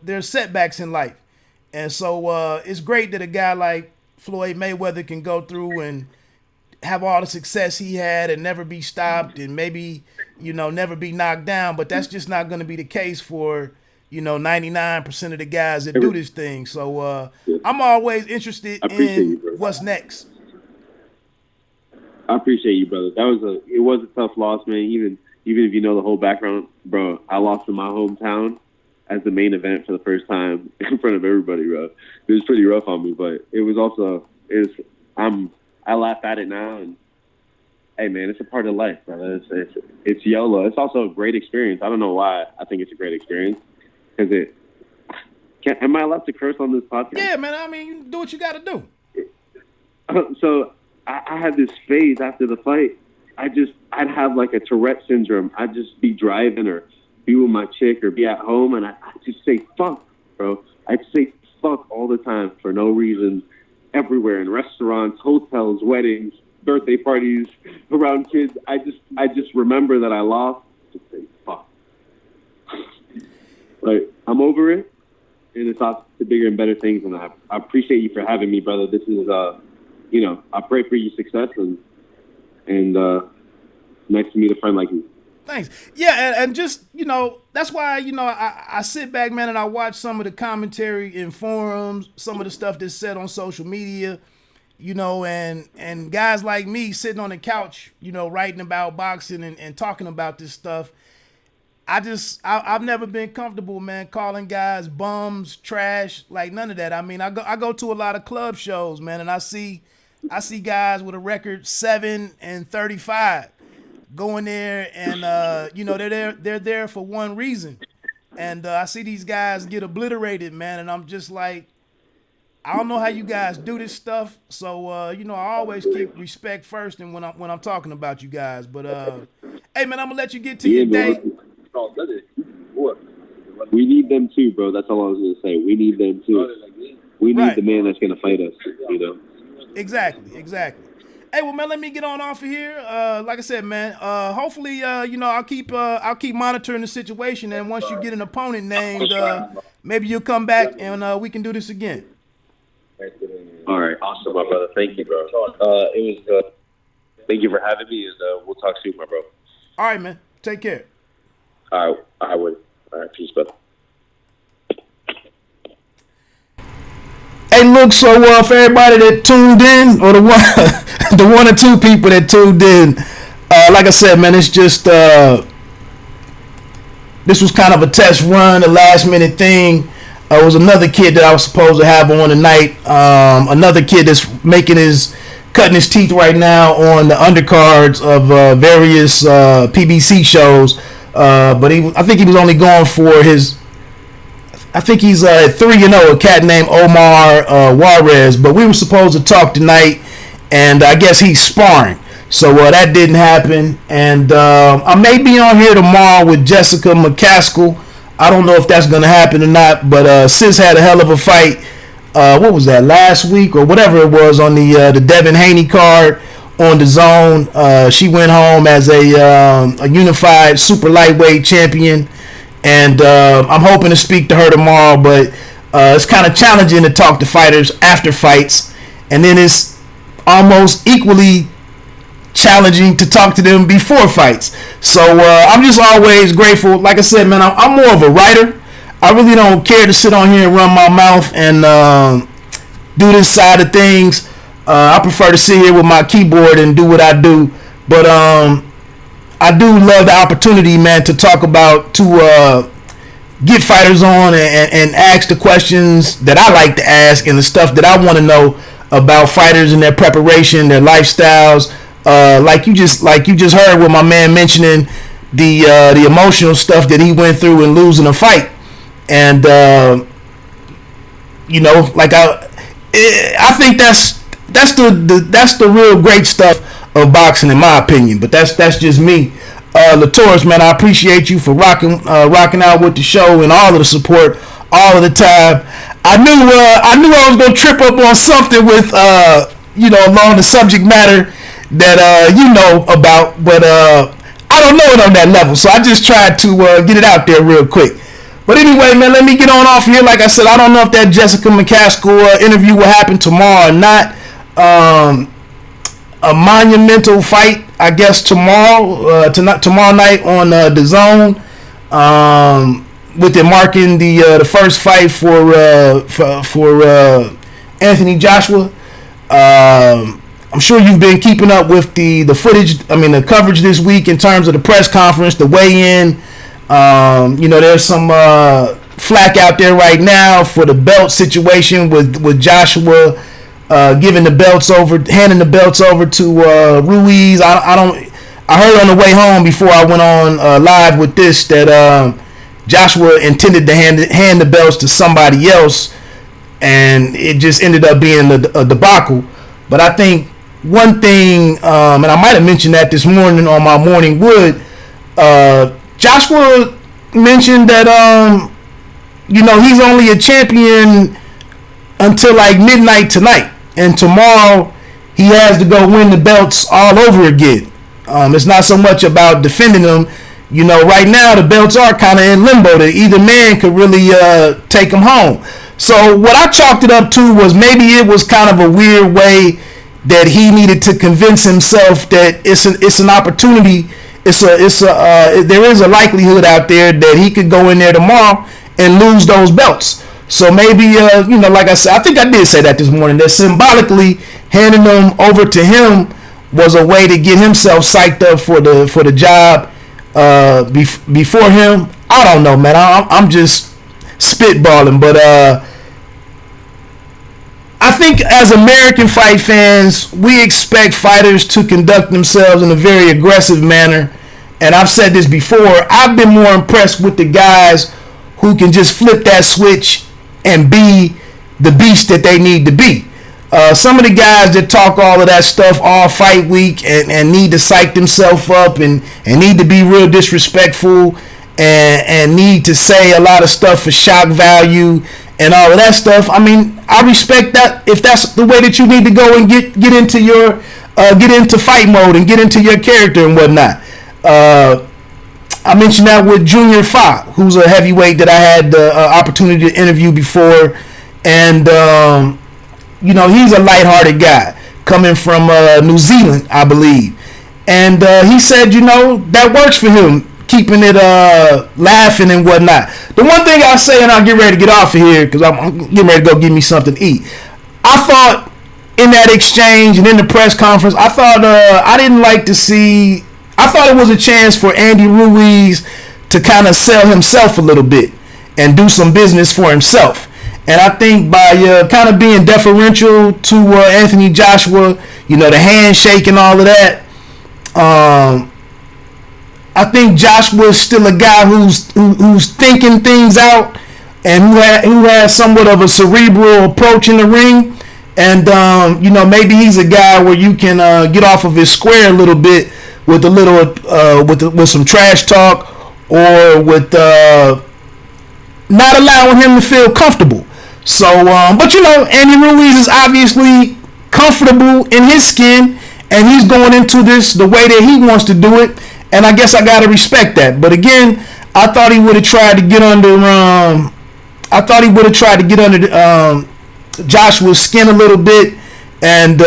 B: there's setbacks in life, and so it's great that a guy like Floyd Mayweather can go through and have all the success he had and never be stopped and maybe, never be knocked down. But that's just not going to be the case for, 99% of the guys that do this thing. So I'm always interested in what's next.
A: I appreciate you, brother. It was a tough loss, man. Even if you know the whole background, bro, I lost in my hometown as the main event for the first time in front of everybody, bro. It was pretty rough on me, but it was also, I laugh at it now, and hey, man, it's a part of life, brother. It's YOLO. It's also a great experience. I don't know why I think it's a great experience, because am I allowed to curse on this podcast?
B: Yeah, man. I mean, you do what you got to do.
A: So I had this phase after the fight. I'd have like a Tourette syndrome. I'd just be driving or be with my chick or be at home, and I'd just say fuck, bro. I'd say fuck all the time for no reason. Everywhere, in restaurants, hotels, weddings, birthday parties, around kids. I just remember that I lost. Just say fuck. Like, I'm over it, and it's off to bigger and better things. And I appreciate you for having me, brother. This is I pray for your success, and nice to meet a friend like you.
B: Thanks. Yeah, and just, that's why, I sit back, man, and I watch some of the commentary in forums, some of the stuff that's said on social media, and guys like me sitting on the couch, writing about boxing and talking about this stuff. I've never been comfortable, man, calling guys bums, trash, like none of that. I mean, I go to a lot of club shows, man, and I see guys with a record 7-35. Going there and they're there for one reason, and I see these guys get obliterated, man, and I'm just like, I don't know how you guys do this stuff. So I always keep respect first, and when I'm talking about you guys. But hey, man, I'm gonna let you get to your day.
A: We need them too, bro. That's all I was gonna say. We need them too. We need the man that's gonna fight us.
B: Exactly. Hey, well, man, let me get on off of here. Like I said, man, hopefully, I'll keep monitoring the situation. And once you get an opponent named, maybe you'll come back and we can do this again.
A: All right. Awesome, my brother. Thank you, bro. Thank you for having me, and we'll talk soon, my bro.
B: All right, man. Take care.
A: All right. I would. All right. Peace, brother.
B: Hey, look, so for everybody that tuned in, or the one or two people that tuned in, like I said, man, it's just this was kind of a test run, a last minute thing. It was another kid that I was supposed to have on tonight. Another kid that's cutting his teeth right now on the undercards of various PBC shows. But I think he was only going for his. I think he's 3-0. A cat named Omar Juarez. But we were supposed to talk tonight, and I guess he's sparring. So that didn't happen. And I may be on here tomorrow with Jessica McCaskill. I don't know if that's going to happen or not. But Sis had a hell of a fight. What was that, last week or whatever it was on the Devin Haney card on the Zone. She went home as a unified super lightweight champion. And I'm hoping to speak to her tomorrow. But it's kind of challenging to talk to fighters after fights. And then it's almost equally challenging to talk to them before fights. So I'm just always grateful. Like I said, man, I'm more of a writer. I really don't care to sit on here and run my mouth and do this side of things. I prefer to sit here with my keyboard and do what I do. But I do love the opportunity, man, to talk about, to get fighters on and ask the questions that I like to ask and the stuff that I want to know about fighters and their preparation, their lifestyles. Like you just heard with my man mentioning the emotional stuff that he went through in losing a fight, and like I think that's the real great stuff of boxing, in my opinion. But that's just me. Latoris, man, I appreciate you for rocking out with the show and all of the support all of the time. I knew I was gonna trip up on something with along the subject matter that you know about, but I don't know it on that level, so I just tried to get it out there real quick. But anyway, man, let me get on off here. Like I said, I don't know if that Jessica McCaskill interview will happen tomorrow or not. A monumental fight, I guess, tomorrow night on the Zone, with it marking the first fight for Anthony Joshua. I'm sure you've been keeping up with the footage. I mean, the coverage this week in terms of the press conference, the weigh-in. There's some flack out there right now for the belt situation with Joshua handing the belts over to Ruiz. I heard on the way home before I went on live with this that Joshua intended to hand the belts to somebody else, and it just ended up being a debacle. But I think one thing, and I might have mentioned that this morning on my morning wood, Joshua mentioned that he's only a champion until like midnight tonight, and tomorrow he has to go win the belts all over again. It's not so much about defending them. Right now the belts are kind of in limbo. That either man could really take them home. So what I chalked it up to was maybe it was kind of a weird way that he needed to convince himself that it's an opportunity. There is a likelihood out there that he could go in there tomorrow and lose those belts. So maybe like I said, I think I did say that this morning, that symbolically handing them over to him was a way to get himself psyched up for the job before him. I don't know, man. I'm just spitballing, but I think as American fight fans, we expect fighters to conduct themselves in a very aggressive manner. And I've said this before, I've been more impressed with the guys who can just flip that switch and be the beast that they need to be. Some of the guys that talk all of that stuff all fight week and need to psych themselves up and need to be real disrespectful and need to say a lot of stuff for shock value and all of that stuff. I mean, I respect that if that's the way that you need to go and get into your get into fight mode and get into your character and whatnot. I mentioned that with Junior Fa, who's a heavyweight that I had the opportunity to interview before, and he's a lighthearted guy coming from New Zealand, I believe, and he said that works for him, keeping it laughing and whatnot. The one thing I say, and I'll get ready to get off of here because I'm getting ready to go get me something to eat. I thought in that exchange and in the press conference, I thought I thought it was a chance for Andy Ruiz to kind of sell himself a little bit and do some business for himself. And I think by kind of being deferential to Anthony Joshua, the handshake and all of that, I I think Joshua's still a guy who's thinking things out and who has somewhat of a cerebral approach in the ring. And maybe he's a guy where you can get off of his square a little bit with a little with some trash talk, or with not allowing him to feel comfortable. So, but Andy Ruiz is obviously comfortable in his skin, and he's going into this the way that he wants to do it, and I guess I gotta respect that. But again, I thought he would have tried to get under. Joshua's skin a little bit and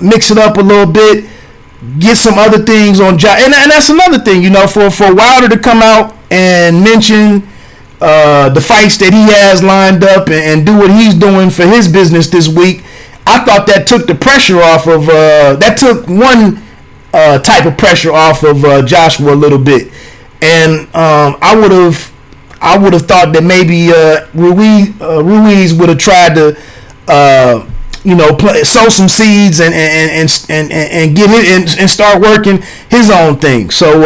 B: mix it up a little bit, get some other things on Josh. And that's another thing, for Wilder to come out and mention the fights that he has lined up and do what he's doing for his business this week. I thought that took the pressure off of that took one type of pressure off of Joshua a little bit. And I would have thought that maybe Ruiz would have tried to sow some seeds and get it and start working his own thing. So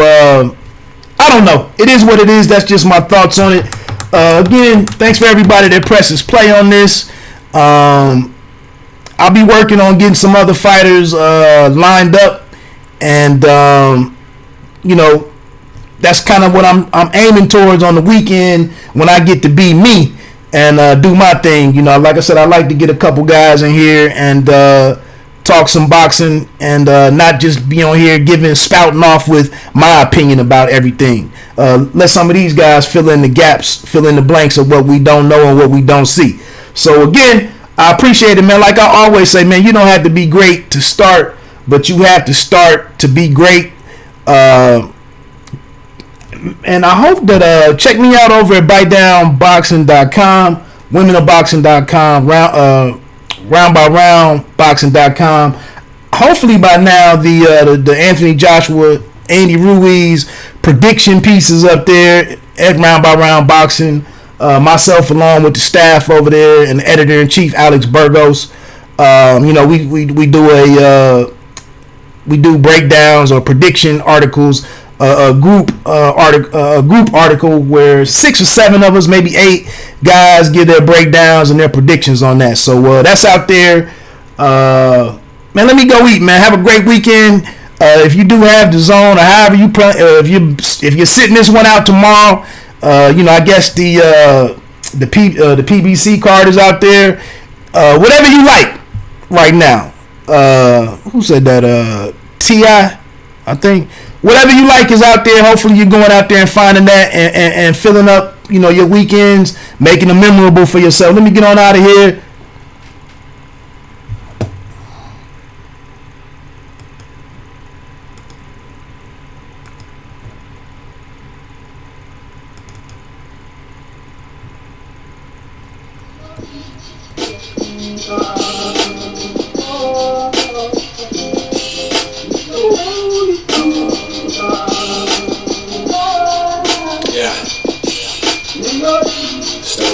B: I don't know. It is what it is. That's just my thoughts on it. Again, thanks for everybody that presses play on this. I'll be working on getting some other fighters lined up, and that's kind of what I'm aiming towards on the weekend when I get to be me and do my thing. Like I said, I like to get a couple guys in here and talk some boxing and not just be on here spouting off with my opinion about everything. Let some of these guys fill in the gaps, fill in the blanks of what we don't know and what we don't see. So again, I appreciate it, man. Like I always say, man, you don't have to be great to start, but you have to start to be great. And I hope that check me out over at bitedownboxing.com, womenofboxing.com, roundbyroundboxing.com. Hopefully by now the Anthony Joshua, Andy Ruiz prediction pieces up there at Round by Round Boxing. Myself along with the staff over there and the editor-in-chief Alex Burgos. We do breakdowns or prediction articles. A group article where 6 or 7 of us, maybe 8 guys, give their breakdowns and their predictions on that. So that's out there. Man, let me go eat, man. Have a great weekend. If you do have the zone, or however you if you're sitting this one out tomorrow, I guess the PBC card is out there. Whatever you like right now. Who said that? T.I., I think. Whatever you like is out there. Hopefully you're going out there and finding that and filling up, your weekends, making them memorable for yourself. Let me get on out of here.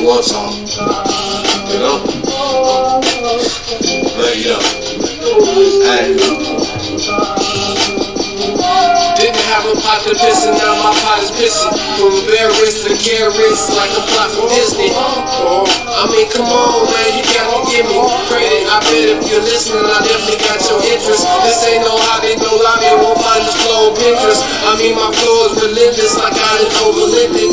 C: One song, Hey. Didn't have a pot to piss and now my pot is pissing. From berries to carrots like a plot from Disney. Come on, man, you gotta give me credit. I bet if you're listening, I definitely got your interest. This ain't no hobby, no lobby, won't find this flow on Pinterest. My flow is relentless like I done overlent it.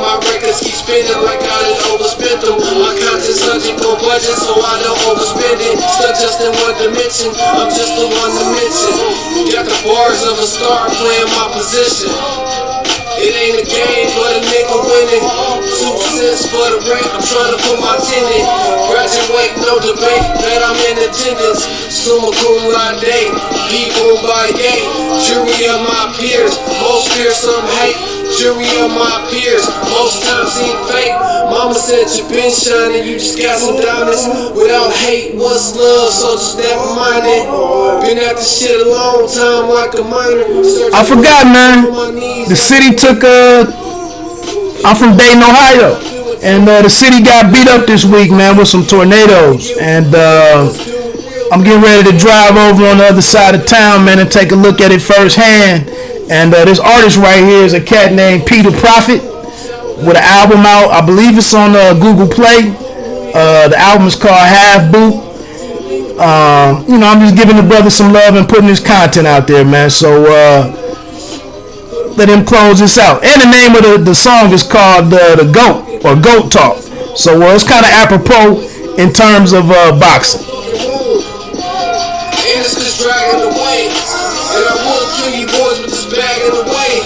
C: My records keep spinning like I done overspent them. My content's subject on budget, so I don't overspend it. Stuck just in one dimension, I'm just the one to mention. Got the bars of a star playing my position. It ain't a game, but a nigga winning. 2 cents for the rent, I'm trying to put my 10 in. Graduate, no debate, that I'm in attendance. Summa cum laude, be on by day. Jury of my peers, most fear some hate. Jury of my peers, most times seem fake. Mama said you been shining, you just got some diamonds. Without hate, what's love? So just never mind it. Been at this shit a long time like a minor.
B: I forgot, man. The city took I'm from Dayton, Ohio, and the city got beat up this week, man, with some tornadoes. And I'm getting ready to drive over on the other side of town, man, and take a look at it firsthand. And this artist right here is a cat named Peter Prophet with an album out. I believe it's on Google Play. The album is called Half Boot. I'm just giving the brother some love and putting his content out there, man. So let him close this out. And the name of the song is called The GOAT or Goat Talk. So it's kind of apropos in terms of boxing.
C: And I won't kill you boys with this bag in the way.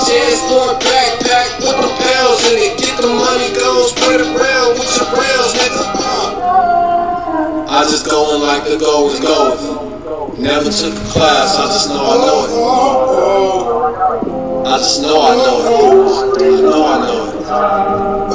C: Transport backpack with the pounds in it. Get the money, go spread around with your browns, nigga. I just going like the goal is going. Never took a class, I just know I know it. I just know I know it. I know I know it.